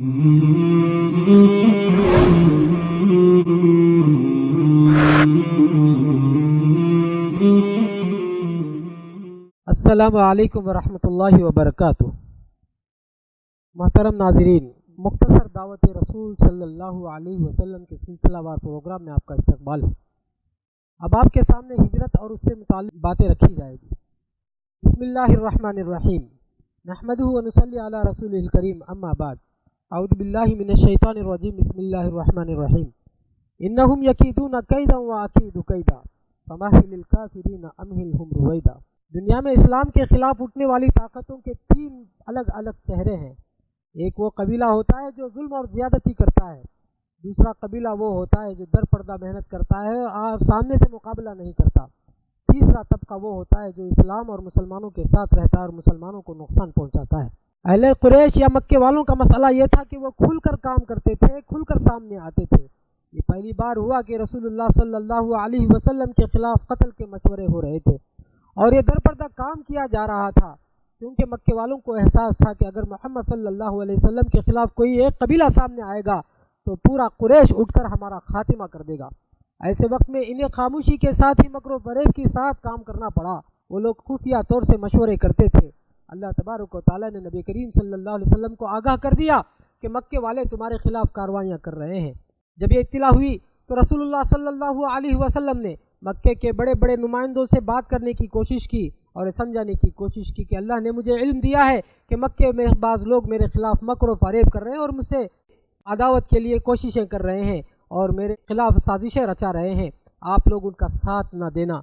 السلام علیکم ورحمۃ اللہ وبرکاتہ۔ محترم ناظرین، مختصر دعوت رسول صلی اللہ علیہ وسلم کے سلسلہ وار پروگرام میں آپ کا استقبال ہے۔ اب آپ کے سامنے ہجرت اور اس سے متعلق باتیں رکھی جائے گی۔ بسم اللہ الرحمن الرحیم، نحمدہ ونصلی علی رسول الکریم، اما بعد، اعوذ باللہ من الشیطان الرجیم، بسم اللہ الرحمن الرحیم۔ انہم یکیدون کیدا واکید کیدا فمہل الکافرین امہلہم رویدا۔ دنیا میں اسلام کے خلاف اٹھنے والی طاقتوں کے تین الگ الگ چہرے ہیں۔ ایک وہ قبیلہ ہوتا ہے جو ظلم اور زیادتی کرتا ہے، دوسرا قبیلہ وہ ہوتا ہے جو در پردہ محنت کرتا ہے اور سامنے سے مقابلہ نہیں کرتا، تیسرا طبقہ وہ ہوتا ہے جو اسلام اور مسلمانوں کے ساتھ رہتا ہے اور مسلمانوں کو نقصان پہنچاتا ہے۔ اہل قریش یا مکے والوں کا مسئلہ یہ تھا کہ وہ کھل کر کام کرتے تھے، کھل کر سامنے آتے تھے۔ یہ پہلی بار ہوا کہ رسول اللہ صلی اللہ علیہ وسلم کے خلاف قتل کے مشورے ہو رہے تھے اور یہ در پردہ کام کیا جا رہا تھا، کیونکہ مکے والوں کو احساس تھا کہ اگر محمد صلی اللہ علیہ وسلم کے خلاف کوئی ایک قبیلہ سامنے آئے گا تو پورا قریش اٹھ کر ہمارا خاتمہ کر دے گا۔ ایسے وقت میں انہیں خاموشی کے ساتھ ہی مکر و فریب کے ساتھ کام کرنا پڑا۔ وہ لوگ خفیہ طور سے مشورے کرتے تھے۔ اللہ تبارک و تعالیٰ نے نبی کریم صلی اللہ علیہ وسلم کو آگاہ کر دیا کہ مکے والے تمہارے خلاف کاروائیاں کر رہے ہیں۔ جب یہ اطلاع ہوئی تو رسول اللہ صلی اللہ علیہ وسلم نے مکے کے بڑے بڑے نمائندوں سے بات کرنے کی کوشش کی اور سمجھانے کی کوشش کی کہ اللہ نے مجھے علم دیا ہے کہ مکے میں بعض لوگ میرے خلاف مکر و فریب کر رہے ہیں اور مجھ سے عداوت کے لیے کوششیں کر رہے ہیں اور میرے خلاف سازشیں رچا رہے ہیں، آپ لوگ ان کا ساتھ نہ دینا۔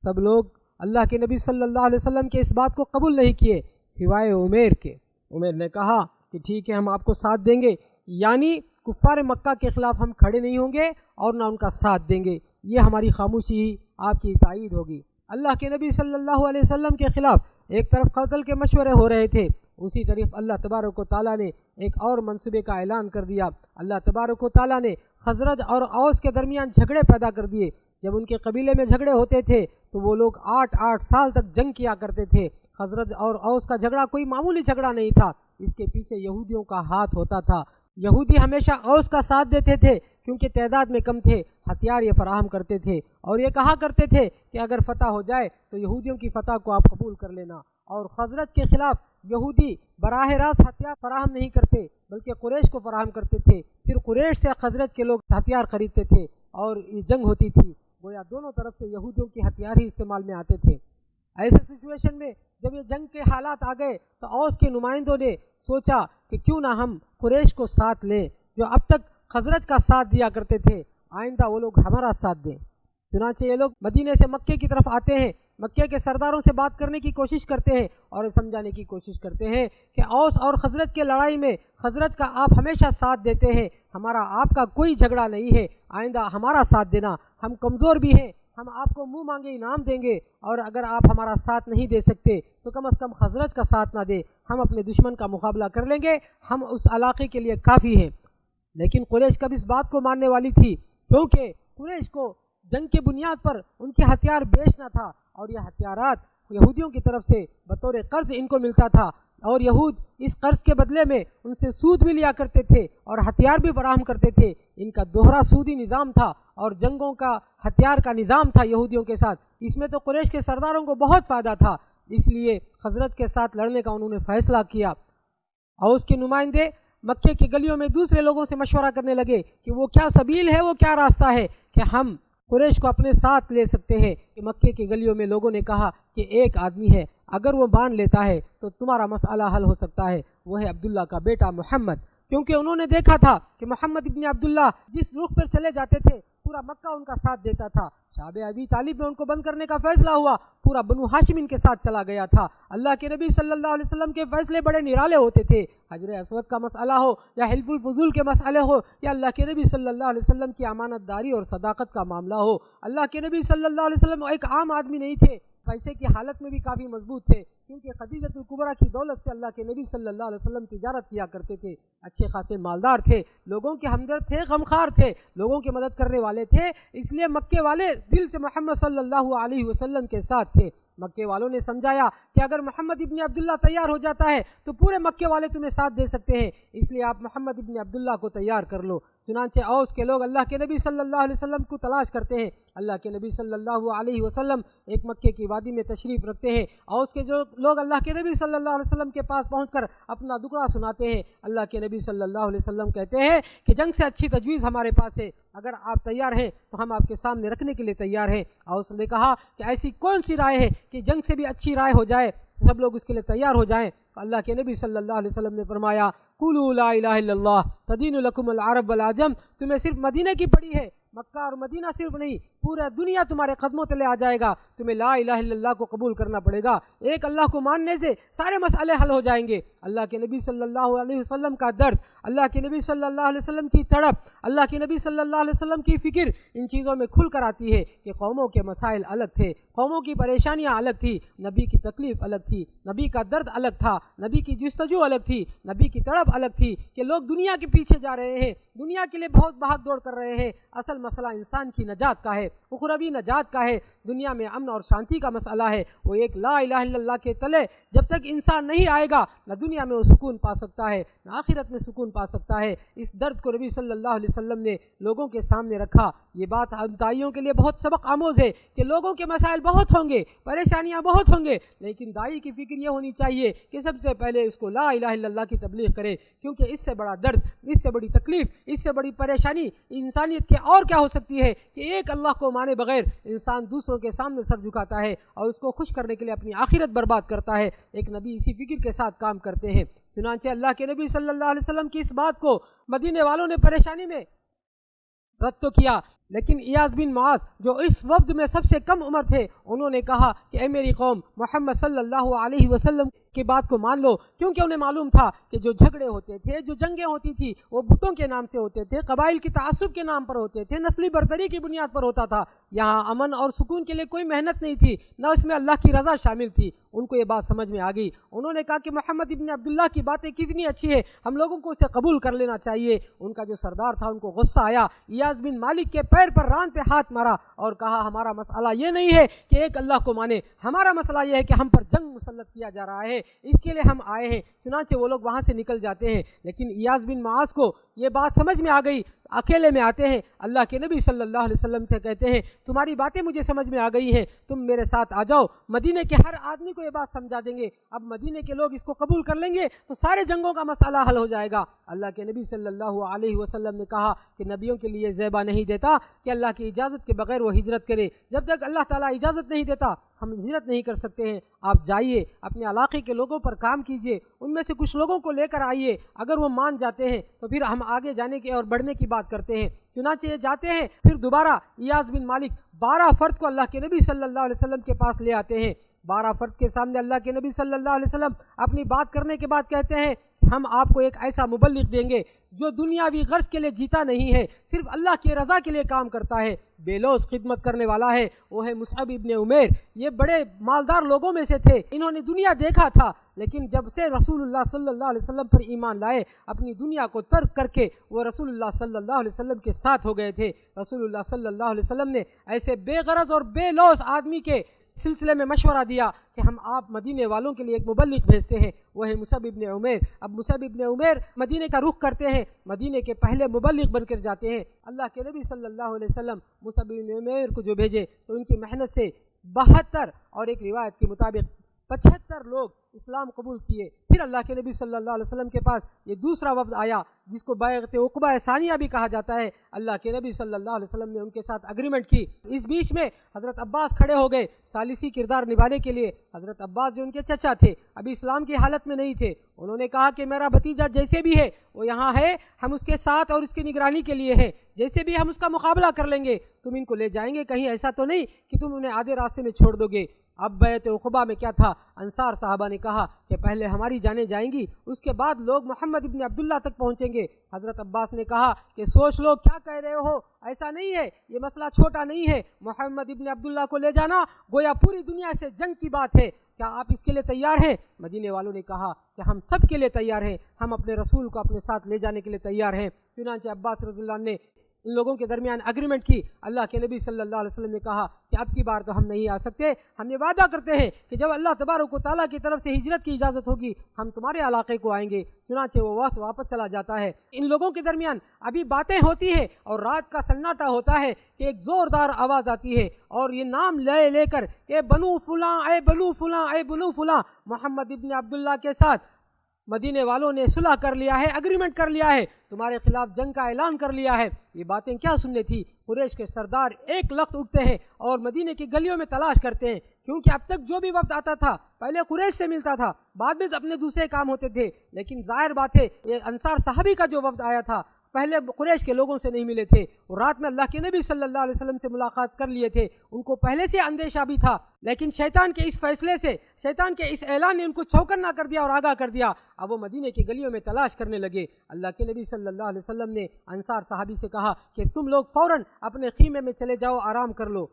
سب لوگ اللہ کے نبی صلی اللہ علیہ وسلم کے اس بات کو قبول نہیں کیے سوائے عمیر کے۔ عمیر نے کہا کہ ٹھیک ہے، ہم آپ کو ساتھ دیں گے، یعنی کفار مکہ کے خلاف ہم کھڑے نہیں ہوں گے اور نہ ان کا ساتھ دیں گے، یہ ہماری خاموشی ہی آپ کی تائید ہوگی۔ اللہ کے نبی صلی اللہ علیہ وسلم کے خلاف ایک طرف قتل کے مشورے ہو رہے تھے، اسی طرف اللہ تبارک و تعالیٰ نے ایک اور منصوبے کا اعلان کر دیا۔ اللہ تبارک و تعالیٰ نے خزرج اور اوس کے درمیان جھگڑے پیدا کر دیے۔ جب ان کے قبیلے میں جھگڑے ہوتے تھے تو وہ لوگ 8 سال تک جنگ کیا کرتے تھے۔ خزرج اور اوس کا جھگڑا کوئی معمولی جھگڑا نہیں تھا، اس کے پیچھے یہودیوں کا ہاتھ ہوتا تھا۔ یہودی ہمیشہ اوس کا ساتھ دیتے تھے کیونکہ تعداد میں کم تھے، ہتھیار یہ فراہم کرتے تھے اور یہ کہا کرتے تھے کہ اگر فتح ہو جائے تو یہودیوں کی فتح کو آپ قبول کر لینا۔ اور خزرج کے خلاف یہودی براہ راست ہتھیار فراہم نہیں کرتے بلکہ قریش کو فراہم کرتے تھے، پھر قریش سے خزرج کے لوگ ہتھیار خریدتے تھے اور یہ جنگ ہوتی تھی، گویا دونوں طرف سے یہودیوں کے ہتھیار ہی استعمال میں آتے تھے۔ ایسے سچویشن میں جب یہ جنگ کے حالات آ گئے تو اوس کے نمائندوں نے سوچا کہ کیوں نہ ہم قریش کو ساتھ لیں، جو اب تک خزرج کا ساتھ دیا کرتے تھے، آئندہ وہ لوگ ہمارا ساتھ دیں۔ چنانچہ یہ لوگ مدینے سے مکے کی طرف آتے ہیں، مکے کے سرداروں سے بات کرنے کی کوشش کرتے ہیں اور سمجھانے کی کوشش کرتے ہیں کہ اوس اور خزرج کے لڑائی میں خزرج کا آپ ہمیشہ ساتھ دیتے ہیں، ہمارا آپ کا کوئی جھگڑا نہیں ہے، آئندہ ہمارا ساتھ دینا، ہم کمزور بھی ہیں، ہم آپ کو منہ مانگے انعام دیں گے اور اگر آپ ہمارا ساتھ نہیں دے سکتے تو کم از کم خزرج کا ساتھ نہ دیں، ہم اپنے دشمن کا مقابلہ کر لیں گے، ہم اس علاقے کے لیے کافی ہیں۔ لیکن قریش کب اس بات کو ماننے والی تھی، کیونکہ قریش کو جنگ کے بنیاد پر ان کے ہتھیار بیچنا تھا اور یہ ہتھیارات یہودیوں کی طرف سے بطور قرض ان کو ملتا تھا اور یہود اس قرض کے بدلے میں ان سے سود بھی لیا کرتے تھے اور ہتھیار بھی فراہم کرتے تھے۔ ان کا دوہرا سودی نظام تھا اور جنگوں کا ہتھیار کا نظام تھا یہودیوں کے ساتھ، اس میں تو قریش کے سرداروں کو بہت فائدہ تھا، اس لیے خزرج کے ساتھ لڑنے کا انہوں نے فیصلہ کیا۔ اور اس کے نمائندے مکے کے گلیوں میں دوسرے لوگوں سے مشورہ کرنے لگے کہ وہ کیا سبیل ہے، وہ کیا راستہ ہے کہ ہم قریش کو اپنے ساتھ لے سکتے ہیں۔ کہ مکے کے گلیوں میں لوگوں نے کہا کہ ایک آدمی ہے، اگر وہ مان لیتا ہے تو تمہارا مسئلہ حل ہو سکتا ہے، وہ ہے عبداللہ کا بیٹا محمد، کیونکہ انہوں نے دیکھا تھا کہ محمد ابن عبداللہ جس رخ پر چلے جاتے تھے پورا مکہ ان کا ساتھ دیتا تھا۔ شعب ابی طالب میں ان کو بند کرنے کا فیصلہ ہوا، پورا بنو ہاشم ان کے ساتھ چلا گیا تھا۔ اللہ کے نبی صلی اللہ علیہ وسلم کے فیصلے بڑے نرالے ہوتے تھے، حجر اسود کا مسئلہ ہو یا حلف الفضول کے مسئلے ہو یا اللہ کے نبی صلی اللہ علیہ وسلم کی امانت داری اور صداقت کا معاملہ ہو۔ اللہ کے نبی صلی اللہ علیہ وسلم ایک عام آدمی نہیں تھے، پیسے کی حالت میں بھی کافی مضبوط تھے، کیونکہ خدیجہ الکبریٰ کی دولت سے اللہ کے نبی صلی اللہ علیہ وسلم تجارت کیا کرتے تھے۔ اچھے خاصے مالدار تھے، لوگوں کے ہمدرد تھے، غمخوار تھے، لوگوں کی مدد کرنے والے تھے، اس لیے مکے والے دل سے محمد صلی اللہ علیہ وسلم کے ساتھ تھے۔ مکے والوں نے سمجھایا کہ اگر محمد ابن عبداللہ تیار ہو جاتا ہے تو پورے مکے والے تمہیں ساتھ دے سکتے ہیں، اس لیے آپ محمد ابن عبداللہ کو تیار کر لو۔ چنانچہ اوس کے لوگ اللہ کے نبی صلی اللہ علیہ وسلم کو تلاش کرتے ہیں۔ اللہ کے نبی صلی اللہ علیہ وسلم ایک مکے کی وادی میں تشریف رکھتے ہیں۔ اوس کے جو لوگ اللہ کے نبی صلی اللہ علیہ وسلم کے پاس پہنچ کر اپنا دکھڑا سناتے ہیں۔ اللہ کے نبی صلی اللہ علیہ وسلم کہتے ہیں کہ جنگ سے اچھی تجویز ہمارے پاس ہے، اگر آپ تیار ہیں تو ہم آپ کے سامنے رکھنے کے لیے تیار ہیں۔ اوس نے کہا کہ ایسی کون سی رائے ہے کہ جنگ سے بھی اچھی رائے ہو جائے، سب لوگ اس کے لیے تیار ہو جائیں۔ تو اللہ کے نبی صلی اللہ علیہ وسلم نے فرمایا قولوا لا الہ الا اللہ تدین لکم العرب والعجم، تمہیں صرف مدینہ کی پڑی ہے، مکہ اور مدینہ صرف نہیں، پورا دنیا تمہارے قدموں تلے آ جائے گا، تمہیں لا الہ الا اللہ کو قبول کرنا پڑے گا۔ ایک اللہ کو ماننے سے سارے مسئلے حل ہو جائیں گے۔ اللہ کے نبی صلی اللہ علیہ وسلم کا درد، اللہ کے نبی صلی اللہ علیہ وسلم کی تڑپ، اللہ کے نبی صلی اللہ علیہ وسلم کی فکر ان چیزوں میں کھل کر آتی ہے کہ قوموں کے مسائل الگ تھے، قوموں کی پریشانیاں الگ تھی، نبی کی تکلیف الگ تھی، نبی کا درد الگ تھا، نبی کی جستجو الگ تھی، نبی کی تڑپ الگ تھی کہ لوگ دنیا کے پیچھے جا رہے ہیں، دنیا کے لیے بہت بھاگ دوڑ کر رہے ہیں، اصل مسئلہ انسان کی نجات کا ہے، اخروی نجات کا ہے، دنیا میں امن اور شانتی کا مسئلہ ہے۔ وہ ایک لا الہ الا اللہ کے تلے جب تک انسان نہیں آئے گا، نہ دنیا میں وہ سکون پا سکتا ہے، نہ آخرت میں سکون پا سکتا ہے۔ اس درد کو نبی صلی اللہ علیہ وسلم نے لوگوں کے سامنے رکھا۔ یہ بات ہم داعیوں کے لیے بہت سبق آموز ہے کہ لوگوں کے مسائل بہت ہوں گے، پریشانیاں بہت ہوں گے، لیکن داعی کی فکر یہ ہونی چاہیے کہ سب سے پہلے اس کو لا الہ الا اللہ کی تبلیغ کرے، کیونکہ اس سے بڑا درد، اس سے بڑی تکلیف، اس سے بڑی پریشانی انسانیت کے اور کیا ہو سکتی ہے کہ ایک اللہ کو مانے بغیر انسان دوسروں کے سامنے سر جھکاتا ہے اور اس کو خوش کرنے کے لیے اپنی آخرت برباد کرتا ہے۔ ایک نبی اسی فکر کے ساتھ کام کرتے ہیں۔ چنانچہ اللہ کے نبی صلی اللہ علیہ وسلم کی اس بات کو مدینے والوں نے پریشانی میں رد تو کیا، لیکن ایاز بن معاذ جو اس وفد میں سب سے کم عمر تھے، انہوں نے کہا کہ اے میری قوم، محمد صلی اللہ علیہ وسلم کی بات کو مان لو، کیونکہ انہیں معلوم تھا کہ جو جھگڑے ہوتے تھے، جو جنگیں ہوتی تھی، وہ بتوں کے نام سے ہوتے تھے، قبائل کی تعصب کے نام پر ہوتے تھے، نسلی برتری کی بنیاد پر ہوتا تھا۔ یہاں امن اور سکون کے لیے کوئی محنت نہیں تھی، نہ اس میں اللہ کی رضا شامل تھی۔ ان کو یہ بات سمجھ میں آ گئی، انہوں نے کہا کہ محمد ابن عبداللہ کی باتیں کتنی اچھی ہے، ہم لوگوں کو اسے قبول کر لینا چاہیے۔ ان کا جو سردار تھا ان کو غصہ آیا، ایاز بن مالک کے پیر پر ران پہ ہاتھ مارا اور کہا ہمارا مسئلہ یہ نہیں ہے کہ ایک اللہ کو مانے، ہمارا مسئلہ یہ ہے کہ ہم پر جنگ مسلط کیا جا رہا ہے، اس کے لیے ہم آئے ہیں۔ چنانچہ وہ لوگ وہاں سے نکل جاتے ہیں، لیکن ایاز بن معاذ کو یہ بات سمجھ میں آ گئی، اکیلے میں آتے ہیں، اللہ کے نبی صلی اللہ علیہ وسلم سے کہتے ہیں تمہاری باتیں مجھے سمجھ میں آ گئی ہیں، تم میرے ساتھ آ جاؤ، مدینے کے ہر آدمی کو یہ بات سمجھا دیں گے، اب مدینے کے لوگ اس کو قبول کر لیں گے تو سارے جنگوں کا مسئلہ حل ہو جائے گا۔ اللہ کے نبی صلی اللہ علیہ وسلم نے کہا کہ نبیوں کے لیے زیبا نہیں دیتا کہ اللہ کی اجازت کے بغیر وہ ہجرت کرے، جب تک اللہ تعالیٰ اجازت نہیں دیتا ہم ہجرت نہیں کر سکتے ہیں۔ آپ جائیے، اپنے علاقے کے لوگوں پر کام کیجیے، ان میں سے کچھ لوگوں کو لے کر آئیے، اگر وہ مان جاتے ہیں تو پھر ہم آگے جانے کی اور بڑھنے کی بات کرتے ہیں۔ چنانچہ یہ جاتے ہیں، پھر دوبارہ ایاز بن مالک 12 فرد کو اللہ کے نبی صلی اللہ علیہ وسلم کے پاس لے آتے ہیں۔ 12 فرد کے سامنے اللہ کے نبی صلی اللہ علیہ وسلم اپنی بات کرنے کے بعد کہتے ہیں ہم آپ کو ایک ایسا مبلغ دیں گے جو دنیاوی غرض کے لیے جیتا نہیں ہے، صرف اللہ کی رضا کے لیے کام کرتا ہے، بے لوث خدمت کرنے والا ہے، وہ ہے مصعب ابن عمیر۔ یہ بڑے مالدار لوگوں میں سے تھے، انہوں نے دنیا دیکھا تھا، لیکن جب سے رسول اللہ صلی اللہ علیہ وسلم پر ایمان لائے، اپنی دنیا کو ترک کر کے وہ رسول اللہ صلی اللہ علیہ وسلم کے ساتھ ہو گئے تھے۔ رسول اللہ صلی اللہ علیہ وسلم نے ایسے بے غرض اور بے لوث آدمی کے سلسلے میں مشورہ دیا کہ ہم آپ مدینے والوں کے لیے ایک مبلغ بھیجتے ہیں، وہ ہے مصعب ابن عمیر۔ اب مصعب ابن عمیر مدینے کا رخ کرتے ہیں، مدینے کے پہلے مبلغ بن کر جاتے ہیں۔ اللہ کے نبی صلی اللہ علیہ وسلم مصعب ابن عمیر کو جو بھیجے تو ان کی محنت سے 72 اور ایک روایت کے مطابق 75 لوگ اسلام قبول کیے۔ پھر اللہ کے نبی صلی اللہ علیہ وسلم کے پاس یہ دوسرا وفد آیا جس کو بیعت عقبہ ثانیہ بھی کہا جاتا ہے۔ اللہ کے نبی صلی اللہ علیہ وسلم نے ان کے ساتھ اگریمنٹ کی۔ اس بیچ میں حضرت عباس کھڑے ہو گئے ثالثی کردار نبھانے کے لیے۔ حضرت عباس جو ان کے چچا تھے، ابھی اسلام کی حالت میں نہیں تھے، انہوں نے کہا کہ میرا بھتیجا جیسے بھی ہے وہ یہاں ہے، ہم اس کے ساتھ اور اس کی نگرانی کے لیے ہیں، جیسے بھی ہم اس کا مقابلہ کر لیں گے، تم ان کو لے جائیں گے، کہیں ایسا تو نہیں کہ تم انہیں آدھے راستے میں چھوڑ دو گے۔ اب بیعت عقبہ میں کیا تھا، انصار صحابہ نے کہا کہ پہلے ہماری جانیں جائیں گی، اس کے بعد لوگ محمد ابن عبداللہ تک پہنچیں گے۔ حضرت عباس نے کہا کہ سوچ لو کیا کہہ رہے ہو، ایسا نہیں ہے، یہ مسئلہ چھوٹا نہیں ہے، محمد ابن عبداللہ کو لے جانا گویا پوری دنیا سے جنگ کی بات ہے۔ کیا آپ اس کے لیے تیار ہیں؟ مدینے والوں نے کہا کہ ہم سب کے لیے تیار ہیں، ہم اپنے رسول کو اپنے ساتھ لے جانے کے لیے تیار ہیں۔ چنانچہ عباس رضی اللہ عنہ نے ان لوگوں کے درمیان اگریمنٹ کی۔ اللہ کے نبی صلی اللہ علیہ وسلم نے کہا کہ اب کی بار تو ہم نہیں آ سکتے، ہم یہ وعدہ کرتے ہیں کہ جب اللہ تبارک و تعالیٰ کی طرف سے ہجرت کی اجازت ہوگی ہم تمہارے علاقے کو آئیں گے۔ چنانچہ وہ وقت واپس چلا جاتا ہے۔ ان لوگوں کے درمیان ابھی باتیں ہوتی ہیں اور رات کا سناٹا ہوتا ہے کہ ایک زوردار آواز آتی ہے اور یہ نام لے لے کر اے بنو فلاں، اے بنو فلاں، اے بنو فلاں، محمد ابن عبداللہ کے ساتھ مدینے والوں نے صلح کر لیا ہے، اگریمنٹ کر لیا ہے، تمہارے خلاف جنگ کا اعلان کر لیا ہے۔ یہ باتیں کیا سننے تھی؟ قریش کے سردار ایک لخت اٹھتے ہیں اور مدینے کی گلیوں میں تلاش کرتے ہیں، کیونکہ اب تک جو بھی وفد آتا تھا پہلے قریش سے ملتا تھا، بعد میں اپنے دوسرے کام ہوتے تھے، لیکن ظاہر بات ہے یہ انصار صحابی کا جو وفد آیا تھا پہلے قریش کے لوگوں سے نہیں ملے تھے، اور رات میں اللہ کے نبی صلی اللہ علیہ وسلم سے ملاقات کر لیے تھے، ان کو پہلے سے اندیشہ بھی تھا، لیکن شیطان کے اس فیصلے سے، شیطان کے اس اعلان نے ان کو چوکنا کر دیا اور آگاہ کر دیا۔ اب وہ مدینے کی گلیوں میں تلاش کرنے لگے۔ اللہ کے نبی صلی اللہ علیہ وسلم نے انصار صحابی سے کہا کہ تم لوگ فوراً اپنے خیمے میں چلے جاؤ، آرام کر لو،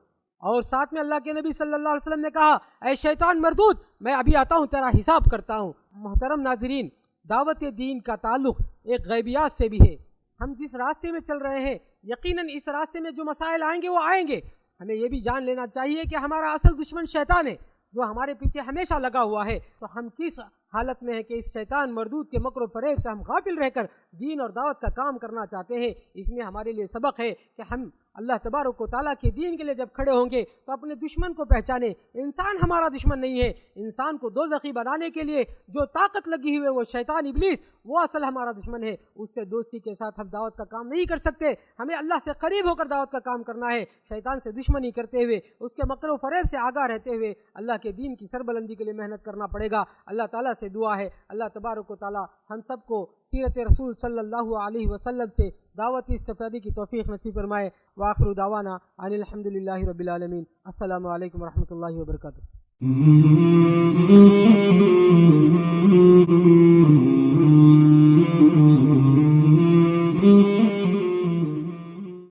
اور ساتھ میں اللہ کے نبی صلی اللہ علیہ وسلم نے کہا اے شیطان مردود، میں ابھی آتا ہوں، تیرا حساب کرتا ہوں۔ محترم ناظرین، دعوت دین کا تعلق ایک غیبیات سے بھی ہے۔ ہم جس راستے میں چل رہے ہیں یقیناً اس راستے میں جو مسائل آئیں گے وہ آئیں گے، ہمیں یہ بھی جان لینا چاہیے کہ ہمارا اصل دشمن شیطان ہے جو ہمارے پیچھے ہمیشہ لگا ہوا ہے۔ تو ہم کس حالت میں ہے کہ اس شیطان مردود کے مکر و فریب سے ہم غافل رہ کر دین اور دعوت کا کام کرنا چاہتے ہیں۔ اس میں ہمارے لیے سبق ہے کہ ہم اللہ تبارک و تعالیٰ کے دین کے لیے جب کھڑے ہوں گے تو اپنے دشمن کو پہچانے۔ انسان ہمارا دشمن نہیں ہے، انسان کو دوزخی بنانے کے لیے جو طاقت لگی ہوئی ہے وہ شیطان ابلیس، وہ اصل ہمارا دشمن ہے۔ اس سے دوستی کے ساتھ ہم دعوت کا کام نہیں کر سکتے، ہمیں اللہ سے قریب ہو کر دعوت کا کام کرنا ہے، شیطان سے دشمنی کرتے ہوئے، اس کے مکر و فریب سے آگاہ رہتے ہوئے اللہ کے دین کی سربلندی کے لیے محنت کرنا پڑے گا۔ اللہ تعالیٰ سے دعا ہے اللہ تبارک و تعالیٰ ہم سب کو سیرت رسول صلی اللہ علیہ وسلم سے دعوتی استفادے کی توفیق نصیب فرمائے۔ وآخر دعوانا ان الحمدللہ رب العالمین۔ السلام علیکم ورحمۃ اللہ وبرکاتہ۔